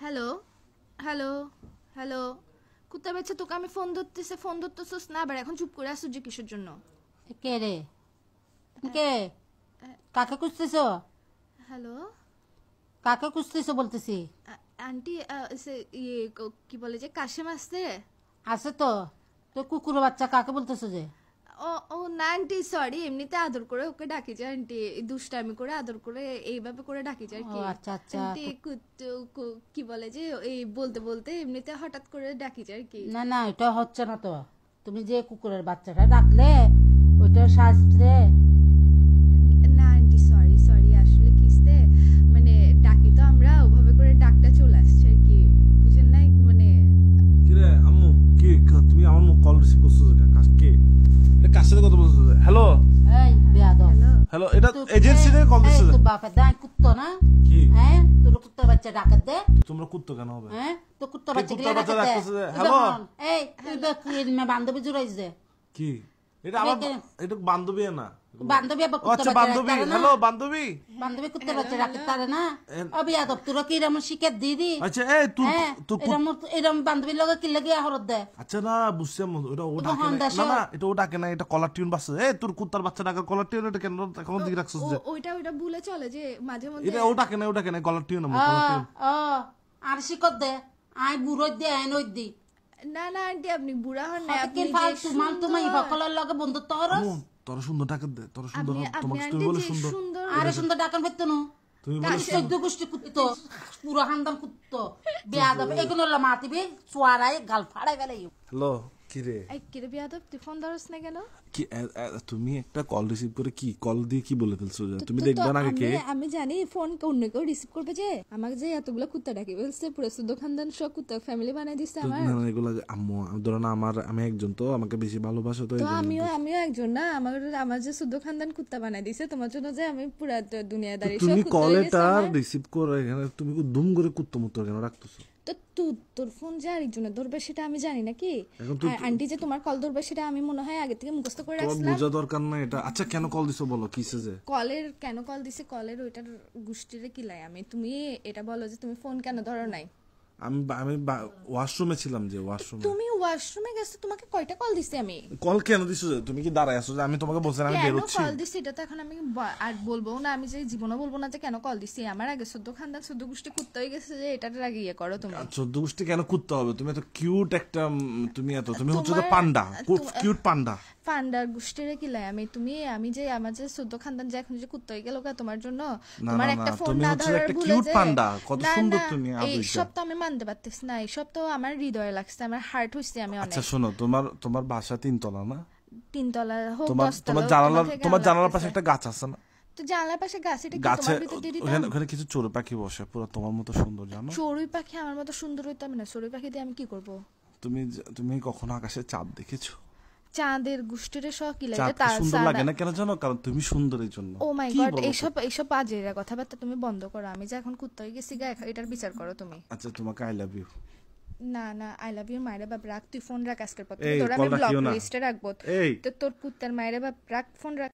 Hello hello hello কুত্তা বাচ্চা তোকে আমি ফোন ধরতেছিস না, আবার এখন চুপ করে আসছিস যে কিসের জন্য? কে রে? কে? কাকে খুঁজতেছ? হ্যালো কাকে খুঁজতেছ বলতেছি? আন্টি, ইয়ে কি বলে যে কাশেম আসছে? আছে তো। তো কুকুর বাচ্চা কাকে বলতেছো যে? ও ও না আন্টি, সরি, এমনিতে আদর করে ওকে ডাকি যায় আন্টি, দুষ্টামি করে আদর করে এইভাবে করে ডাকি যায় আর কি। আচ্ছা আচ্ছা। আন্টি কি বলে যে এই বলতে বলতে এমনিতে হঠাৎ করে ডাকি যায় আর কি। না না, এটা হচ্ছে না তো। তুমি যে কুকুরের বাচ্চাটা ডাকলে ওইটা শাস্ত্রে। না আন্টি, সরি সরি, আসলে কিসতে মানে ডাকি তো আমরা ওভাবে করে ডাকটা চলে আসছে আর কি, বুঝেন না মানে। কিরে আম্মু, কি তুমি আমার কল রিসিভ করছো? কে এটা? কার সাথে কথা বলছো? হ্যালো এই বেয়াদব। হ্যালো হ্যালো, এটা এজেন্সি থেকে কল দিছো? তোর বাপের দায় কুত্তো না? কি হ্যাঁ, তোর কুত্তার বাচ্চা ডাকাত দে। তোমরা কুত্তো কেন হবে? হ্যাঁ, তো কুত্তার কে বাচ্চা কুত্তার গিলা বাচ্চা ডাকাত দে। ডাকতেছে যে? হ্যালো? এই তুই বান্ধবী জুড়াইছ দে। কি এটা? আমার এটা বান্ধবী না? বান্ধবী আবার ও কুত্তার আচ্ছা, বাচ্চা বান্ধবী। ডাকতারে না? হ্যালো বান্ধবী। বান্ধবী কুত্তার বাচ্চা ডাকতে পারে না? অবিয়াদব, তোরা কি এরম শিকার দিদি? আচ্ছা এই তুই হ্যাঁ, এরম বান্ধবীর লগে কি লাগে হরত দে? আচ্ছা না, বুঝছি আম্মু, এটা ও এটা ডাকে না। হন্ডা না না, এটা ও ডাকে না, এটা কলার টিউন বাজছে। এই তোর কুত্তার বাচ্চা ডাকার কলার টিউন, এটা কেন এখন দিকে রাখছিস যে? ওইটা ভুলে চলে যে মাঝে মধ্যে। এটা ও ডাকে না, ও ডাকে না, কলার টিউন আম্মু, caller tune. R শিকত they, I বুড়ো দে আই নই দি। না না আন্টি, আপনি বুড়া হন না, আপনি কি যে ফালতু মাল তুমি সুন্দর। বকলার লগে বন্ধুত্ব হরস? আম্মু, তোর সুন্দর ডাকে দে, তোর সুন্দর আপনি তোমাকে আন্টি তুমি বলে যে সুন্দর। সুন্দর। আরে সুন্দর ডাকান ফেরতো না। তুমি বলে চোদ্দ গোষ্ঠী কুত্তো, পুরো হান্দাম কুত্তো, বেয়াদব। এগুলো হলো মাতিবি চুয়ারাই গাল ফাড়াই ফেলে। হ্যালো, কি রে? এই কিরে বিয়াদব, তুই ফোন ধরস না কেন? কি তুমি একটা কল রিসিভ করে কি কল দিয়ে কি বলে ফেলছো? তুমি দেখবে না কে? আমি জানি ফোন অন্য কেউ রিসিভ করবে যে, আমাকে যে এতগুলো কুত্তা ডাকি বলছে, পুরো সুদ্ধ খানদান সব কুত্তা ফ্যামিলি বানাই দিচ্ছে আমার। না না, এগুলো আম্মু, ধরো না, আমি একজন, তো আমাকে বেশি ভালোবাসো তো তো আমিও একজন না, আমার যে সুদ্ধ খানদান কুত্তা বানাই দিছে তোমার জন্য, যে আমি পুরা দুনিয়াদারি সব তুমি কুত্তা হয়ে গেছে কলটা আমার। রিসিভ করে এখানে তুমি দুম করে কুত্তো মুত্তো কেন রাখতেছো? তো তোর ফোন যে আরেকজনের ধরবে সেটা আমি জানি নাকি? এখন তুই আর আন্টি যে তোমার কল ধরবে সেটা আমি মনে হয় আগে থেকে মুখস্থ করে তোমার রাখছিলাম। বোঝা দরকার না এটা। আচ্ছা কেন কল দিছো বলো, কিসে যে? কলের কেন কল দিছে, কলের ওইটার গোষ্ঠীরে কিলাই আমি, তুমি এটা বলো যে তুমি ফোন কেন ধরো নাই? আমি ওয়াশরুমে ছিলাম, যে ওয়াশরুমে। তুমি ওয়াশরুমে গেছো, তোমাকে কয়টা কল দিছি আমি? কল কেন দিছো যে? তুমি কি দাঁড়ায় আছো যে আমি তোমাকে বলছিলাম আমি কেন বেরোচ্ছি? কল দিছি এটা তো এখন আমি আর বলবো না, আমি যে জীবনও বলবো না যে কেন কল দিছি। আমার আগে সদ্য খানদান সদ্য গোষ্ঠী কুত্তা হয়ে গেছে যে এটার আগে ইয়ে করো তুমি। 14 গোষ্ঠী কেন কুত্তা হবে? তুমি এত কিউট একটা, তুমি হচ্ছে তো পান্ডা, কিউট পান্ডা। ফান্ডার গোষ্ঠীরে কিলাই আমি, আমি যে আমার যে সদ্য খানদান যে এখন যে কুত্তা হয়ে গেল তোমার জন্য, না তোমার না একটা না, ফোন তুমি না হচ্ছে ধরার একটা ভুলে কিউট যে। পান্ডা, কত না সুন্দর না, তুমি এই আবৃত্তি। সব তো আমি মানতে পারতেছি না, এই সব তো আমার হৃদয়ে লাগছে, আমার হার্ট হইছে আমি অনেক। আচ্ছা শোনো, তোমার বাসা 3 তলা না? 3 তলা হোক, তোমার 10 তলা, তোমার জানালার পাশে একটা গাছ আছে না? তো জানলার পাশে গাছ, এটা কি গাছে তোমার ভিতর দিয়ে দিতাম? ওখানে কিছু চড়ুই পাখি বসে, পুরো তোমার মতো সুন্দর, জানো? চড়ুই পাখি আমার মতো সুন্দর হইতাম না, চড়ুই পাখি দিয়ে আমি কি করব? তুমি কখনো আকাশে চাঁদ দেখেছো? চাঁদের গোষ্ঠীরে সহ কি লাগে? চাঁদ সুন্দর লাগে না কেন জানো? কারণ তুমি সুন্দরের জন্য। ও মাই কি গড, বলো তো? এইসব বাজে কথাবার্তা তুমি বন্ধ করো। আমি যে এখন কুত্তা হয়ে গেছি গা, এটার বিচার করো তুমি। আচ্ছা তোমাকে আই লাভ ইউ। না না, আই লাভ ইউ মায়ের বাপ, রাখ তুই ফোন রাখ আজকের পর। এই, তোর আমি কল ব্লক রাখিও না। লিস্টে রাখবো। এই তো তোর কুত্তার মায়ের বাপ, রাখ ফোন রাখ।